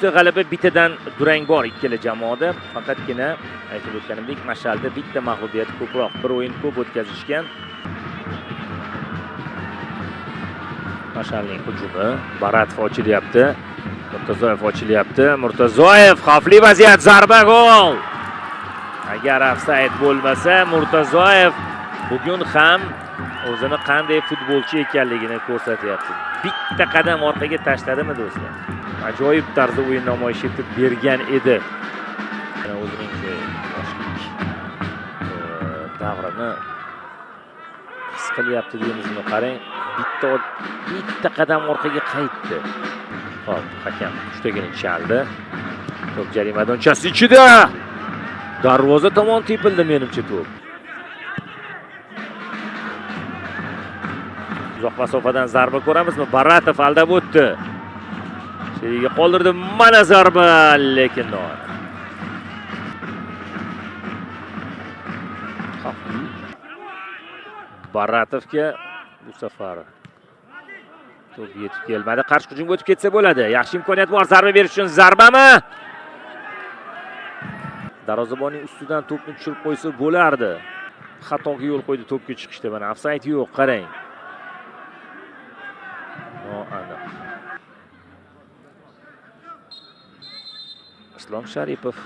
ta g'alaba, bittadan durang bor ikkala jamoada. Faqatgina aytib o'tganimdek, Mashalda bitta mag'lubiyat ko'proq, bir o'yin ko'p o'tkazishgan. Mashalning hujumi, Baratov ochilyapti. Murtazoyev ochilyapti. Murtazoyev, xavfli vaziyat, zarba, gol. Agar ofsayd bo'lmasa, Murtazoyev bugun ham o'zini qanday futbolchi ekanligini ko'rsatyapti. Bitta qadam orqaga tashladimi do'stlar? Ajoyib tarzda o'yin namoyish etib bergan edi. O'zining yoshlik davrini his qilyapti deymizmi? Qarang, bitta qadam orqaga qaytdi. Hop, hakam uchtagini chaldi. To'p jarima maydonchasi ichida. Darvoza tomon tepildi menimcha to'p. Uzoq masofadan zarba ko'ramizmi? Baratov aldab o'tdi. Sheriga qoldirdi. Mana zarba, lekin no'noq. Baratovga bu safar to'p yetib kelmadi. Qarshi hujumga o'tib ketsa bo'ladi. Yaxshi imkoniyat bor zarba berish uchun. Zarbami? Darvozabonning ustidan to'pni tushirib qo'ysa bo'lardi. Xatoga yo'l qo'ydi to'pga chiqishda. Mana ofsayd yo'q, qarang. Aniq. Islom Sharipov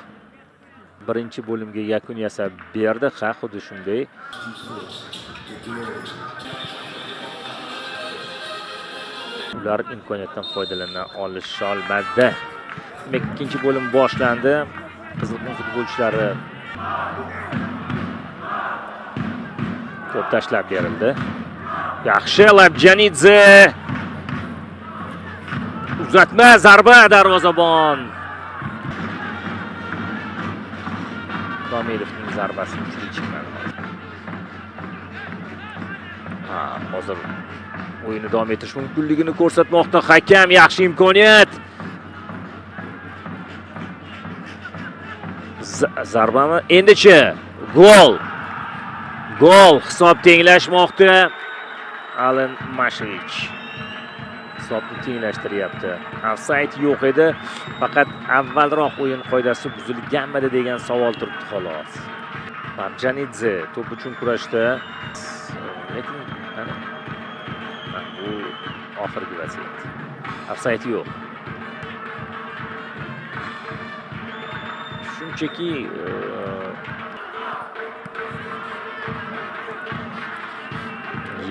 birinchi bo'limga yakun yasab berdi. Ha, xuddi shunday. Ular imkoniyatdan foydalana olisholmadi. Ikkinchi bo'lim boshlandi. Qizilqum futbolchilari to'p tashlab berildi. Yaxshi, Labjanidze. Uzatma, zarba, darvozabon. Komilovning zarbasi kuchli chiqmadi. Hozir o'yinni davom ettirish mumkinligini ko'rsatmoqda hakam. Yaxshi imkoniyat. Zarbami? Endichi gol. Gol, hisob tenglashmoqda. Alen Mashevich hisobni tenglashtiryapti. Ofsayd yo'q edi, faqat avvalroq o'yin qoidasi buzilganmidi degan savol turibdi xolos. Labjanidze to'p uchun kurashda. Lekin bu oxirgi vaziyat. Ofsayd yo'q. Shunchaki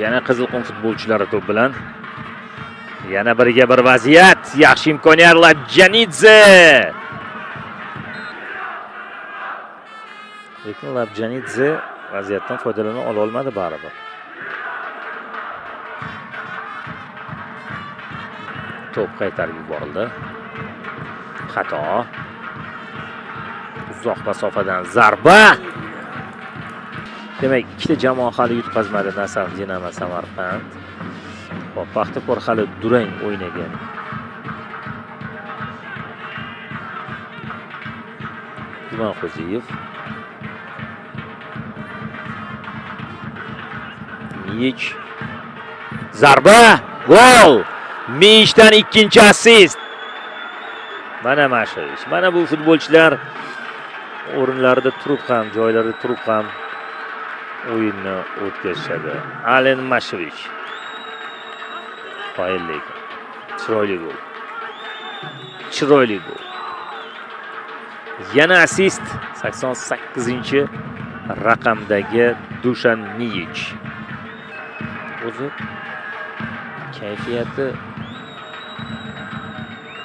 yana Qizilqum futbolchilari to'p bilan. Yana biriga bir vaziyat. Yaxshi imkoniyat Labjanidze. Lekin Labjanidze vaziyatdan foydalana olmadi baribir. To'p qaytarib yuborildi. Xato. Uzoq masofadan zarba. Demak, ikkita jamoa hali yutqazmadi Nasaf Dinamo Samarqand. Hop, Paxtakor hali durang o'ynagan. Ivan Qo'ziyev. Miyich. Zarba, gol. Miyichdan ikkinchi assist. Mana Mashevich. Mana bu futbolchilar o'rinlarida turib ham, joylarida turib ham o'yinni o'tkazishadi. Alen Mashevich. Qoyillik. Chiroyli gol. Chiroyli gol. Yana assist 88-raqamdagi Dushan Miyich. O'zi kayfiyati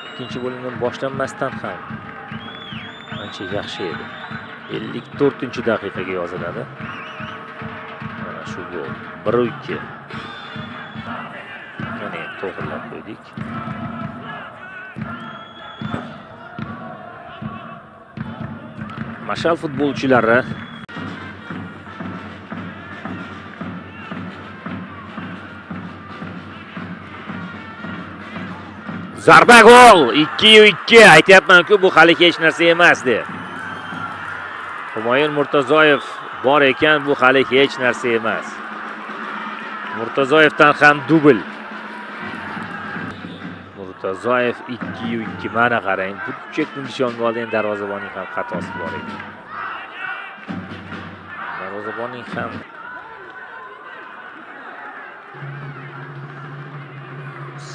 ikkinchi bo'limdan boshlanmasdan ham ancha yaxshi edi. 54-daqiqaga yoziladi. Mana shu gol. 1-2. Mana to'g'rilab qo'ydik. Mashal futbolchilari zarba, gol. 2-2. Aytyapman-ku, bu hali hech narsa emas deb. Humoyun Murtazoyev bor ekan, bu hali hech narsa emas. Murtazoyevdan ham dubl. Murtazoyev 2-2. Mana qarang, burchakni nishonga olgan darvozabonning ham xatosi bor edi. Darvozabonning ham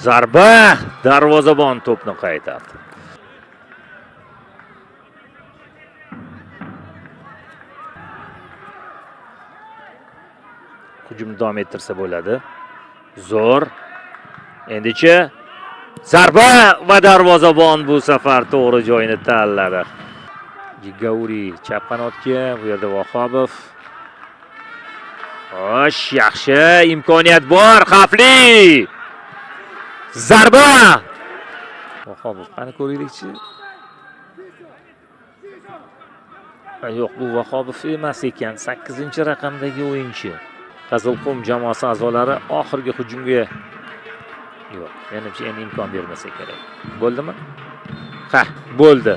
zarba, darvozabon to'pni qaytardi. Hujumni davom ettirsa bo'ladi. Zo'r. Endichi zarba va darvozabon bu safar to'g'ri joyini tanladi. Gigauri chap qanotga, bu yerda Vahobov. Xo'sh, yaxshi imkoniyat bor, xavfli. Zarba! Vahobov, qani ko'raylikchi. Yo'q, bu Vahobov emas ekan, 8-raqamdagi o'yinchi. Qizilqum jamoasi a'zolari oxirgi hujumga yo'q, menimcha endi imkon bermasa kerak. Bo'ldimi? Ha, bo'ldi.